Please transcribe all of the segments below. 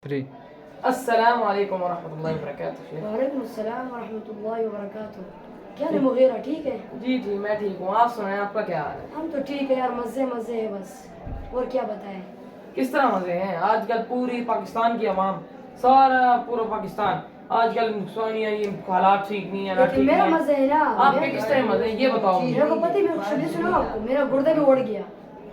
Three. अस्सलाम वालेकुम वरहमतुल्लाहि वबरकातुहू। वालेकुम अस्सलाम वरहमतुल्लाहि वबरकातुहू। क्या है मुगीरा, ठीक है? जी जी मैं ठीक हूँ, आप सुनाएं आपका क्या हाल है? हम तो ठीक है यार, मज़े मज़े है बस। और क्या बताएं? किस तरह मजे हैं? आजकल पूरी पाकिस्तान की आवाम, सारा पूरा पाकिस्तान आजकल नुकसानियाँ, ये हालात ठीक नहीं है ना, लेकिन ठीक मेरा नहीं मज़े है ना। आपके किस तरह मजे हैं ये बताओ मेरे मुझे। को पता है, मैं शुरू सुना आपको, मेरा गुर्दा भी उड़ गया।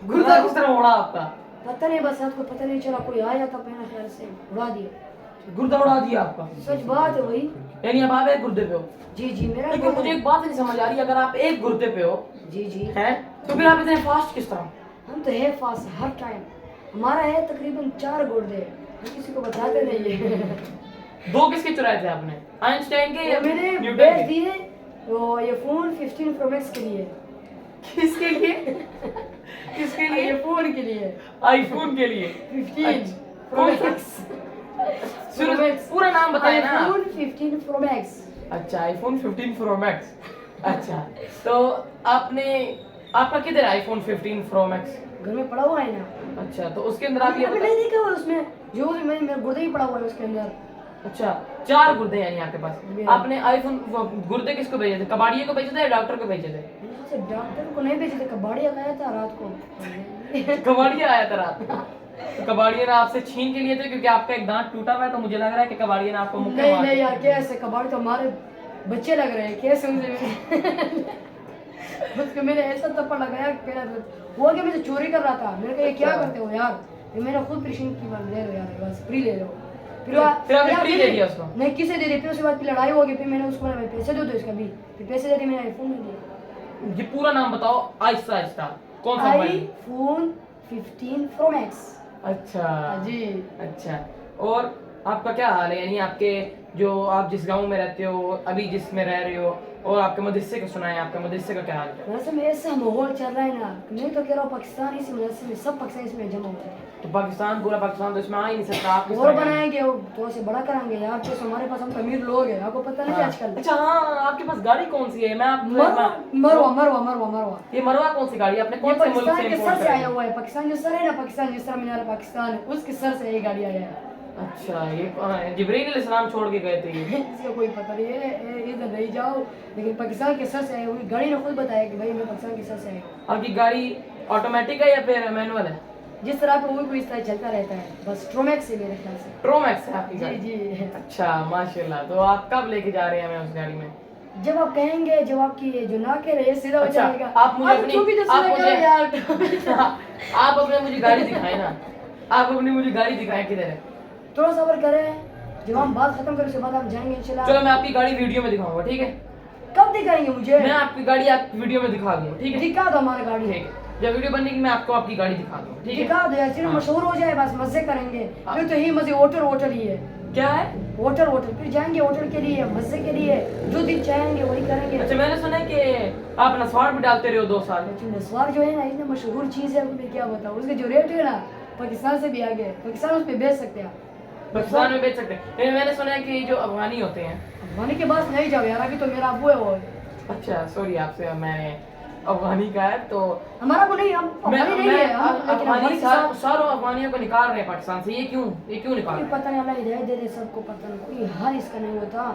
गुर्दा किस तरह उड़ा आपका? पता नहीं, बस आपको पता नहीं चला, कोई आया था मेरे ख्याल से उड़ा दिया। गुर्दा उड़ा दिया आपका? सच बात है वही। यानी अब आप एक गुर्दे पे हो? जी जी मेरा लेकिन मुझे एक बात नहीं समझ आ रही, अगर आप एक गुर्दे पे हो जी जी हैं तो फिर आप इतने फास्ट किस तरह? हम तो है फास्ट हर टाइम। हमारा है तकरीबन 4 गुर्दे, हम किसी को बताते नहीं है। दो किसके चुराए थे आपने, आइंस्टाइन के या मैंने न्यूटन बेच के? दिए वो ये फोन 15 प्रो मैक्स के लिए। किसके लिए? किसके लिए? ये फोन के लिए आईफोन के लिए? 15 प्रो कौन सा? मैक्स। सुनो, पूरा नाम बताए ना। IPhone 15 pro max. अच्छा, आईफोन 15 प्रो मैक्स। अच्छा, तो आपने, आपका किधर है आईफोन 15 प्रो मैक्स? घर में पड़ा हुआ है ना। अच्छा, तो उसके अंदर आप ये अभी नहीं देखा हुआ उसमें, जो मेरा गुर्दा ही पड़ा हुआ है उसके अंदर। अच्छा, 4 गुर्दे हैं यानी आपके पास। मेरा। आपने आईफोन गुर्दे किसको भेजे थे? कबाड़िए को भेजे थे या डॉक्टर को भेजे थे? यहाँ से डॉक्टर को नहीं भेजे थे, कबाड़िया खाया था रात को। कबाड़िया आया था रात को। तो कबाड़िया ने आपसे छीन के लिए थे क्योंकि आपका एक दांत टूटा हुआ है, तो मुझे लग रहा है कि कबाड़िया ने आपको मुक्के नहीं मार नहीं दिए। यार, कैसे कबाड़ी तो हमारे बच्चे लग रहे हैं, कैसे उनसे उसको मैंने ऐसा थप्पड़ लगाया कि मेरा वो कि मैं तो चोरी कर रहा था। मैंने कहा ये क्या करते हो यार, ये मेरा खुद पेशेंट की बात ले लो यार, बस फ्री ले लो। फिर आपने फ्री दे दिया उसको? नहीं, किसे दे दी, फिर उसके बाद फिर लड़ाई हो गई, फिर मैंने उसको बोला पैसे दो इसका भी, फिर पैसे दे दिए, मैंने आईफोन नहीं दिया। ये पूरा नाम बताओ आहिस्ता आहिस्ता, कौन सा मोबाइल? IPhone 15 pro max. अच्छा जी। अच्छा, और आपका क्या हाल है? यानी आपके जो आप जिस गांव में रहते हो, अभी जिसमें रह रहे हो, और आपके मदरसे का सुना है, आपका मदरसे का क्या हाल है? वैसे में ऐसा माहौल चल रहा है ना, मैं तो कह रहा हूँ पाकिस्तान इस मदरसे में सब पाकिस्तान इसमें जमा हो जाए। तो पाकिस्तान, पूरा पाकिस्तान तो इसमें आ ही नहीं सकता। आप किस और तरह बनाएंगे, तो से बड़ा कराएंगे यार, तो हमारे पास हम तो अमीर लोग हैं, आपको पता नहीं आजकल। अच्छा हाँ, आपके पास गाड़ी कौन सी है? मैं आप मरवा मरवा मरवा मरवा मरवा ये मरवा कौन सी गाड़ी है? आपने ये कौन से मुल्क पाकिस्तान से के इंपोर्ट सर से आया करी? हुआ है। पाकिस्तान जो सर है ना, पाकिस्तान जिस तरह मीनार पाकिस्तान है, उसके सर से ये गाड़ी आया है। अच्छा, ये जिब्रील अलैहिस्सलाम छोड़ के गए थे ये? इसका कोई पता नहीं है, इधर नहीं जाओ, लेकिन पाकिस्तान के सर से आया हुई गाड़ी ने खुद बताया कि भाई मैं पाकिस्तान के सर से आया हूँ। आपकी गाड़ी ऑटोमेटिक है या फिर मैनुअल है? जिस तरह पे वो भी इस तरह चलता रहता है, बस ट्रोमैक्स है मेरे ख्याल से। प्रोमैक्स है आपकी जी गाड़ी? जी। अच्छा माशाल्लाह, तो आप कब लेके जा रहे हैं हमें उस गाड़ी में? जब आप कहेंगे, जब आपकी जो नाके रहे सीधा हो अच्छा, जाएगा। आप मुझे अपनी, तो भी तो आप सीधा मुझे करो यार। आप अपने मुझे गाड़ी दिखाए ना, आप अपनी मुझे गाड़ी दिखाएं किधर है? थोड़ा सब्र करें, जब हम बात खत्म करें उसके बाद हम जाएंगे इंशाल्लाह। चलो मैं आपकी गाड़ी वीडियो में दिखाऊंगा, ठीक है? कब दिखाएंगे मुझे? मैं आपकी गाड़ी आप वीडियो में दिखा दूंगा, ठीक है? दिखा दो हमारी गाड़ी। ठीक है, जब वीडियो बनेगी मैं आपको आपकी गाड़ी दिखा दूंगा, ठीक है? दिखा दो यार, सिर्फ हाँ। मशहूर हो जाए बस, मजे करेंगे। फिर तो यही मजे होटल होटल ही है। क्या है? होटल होटल, फिर जाएंगे होटल के लिए, मजे के लिए, जो दिन चाहेंगे वही करेंगे। अच्छा, मैंने सुना है कि आप नस्वार भी डालते रहे हो 2 साल। लेकिन नस्वार जो है ना, इतनी मशहूर चीज है, मैं क्या बताऊँ, उसके जो रेट है ना पाकिस्तान से भी आगे है। पाकिस्तान उस पर बेच सकते हैं आप। पाकिस्तान में बेच सकते हैं, लेकिन मैंने सुना है कि जो अफगानी होते हैं। अफगानी के पास नहीं जाओ यार, अभी तो मेरा अबू है वो। अच्छा सॉरी, आपसे मैं अफगानी का है तो हमारा को नहीं, हम अफगानी नहीं है हम, लेकिन अफगानी अफगानी के साथ सारों अफगानियों को निकाल रहे हैं पाकिस्तान से, ये क्यों निकाल कोई रहे हैं? पता नहीं, अल्लाह हिदायत दे दे सबको, पता नहीं कोई हाल इसका नहीं होता।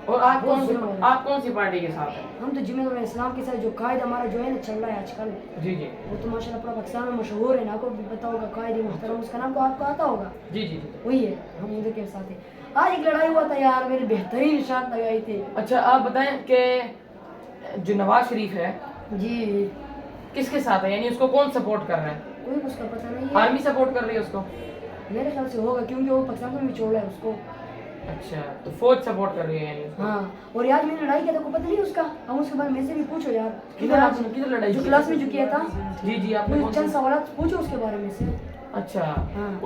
और बहुत आप कौन सी पार्टी के साथ हैं? हम तो जिम्मे इस्लाम के साथ जो कायद हमारा जो है ना चल रहा है आजकल, जी जी वो तो माशाल्लाह पूरा पाकिस्तान में मशहूर है ना, आपको भी पता होगा कायद मुहतरम, उसका नाम को आपको आता होगा। जी जी जी। वही है, हम उधर के साथ है। आज एक लड़ाई हुआ था यार, मेरी बेहतरीन शर्त लगाई थी। अच्छा, आप बताएं कि जो नवाज शरीफ है जी, किसके साथ है, यानी उसको कौन सपोर्ट कर रहा है? कोई उसका पता नहीं है, आर्मी सपोर्ट कर रही है उसको? मेरे ख्याल से होगा, क्योंकि वो पाकिस्तान को भी छोड़ रहा है उसको। अच्छा, तो फौज सपोर्ट कर रही है यानी उसको? हाँ, और यार मैंने लड़ाई किया था, को पता नहीं उसका, हम उसके बारे में से भी पूछो यार। किधर लड़ाई जो की? क्लास में जो किया था, जी जी, आपने कौन चंद सी? सवाल पूछो उसके बारे में से। अच्छा, हाँ। उस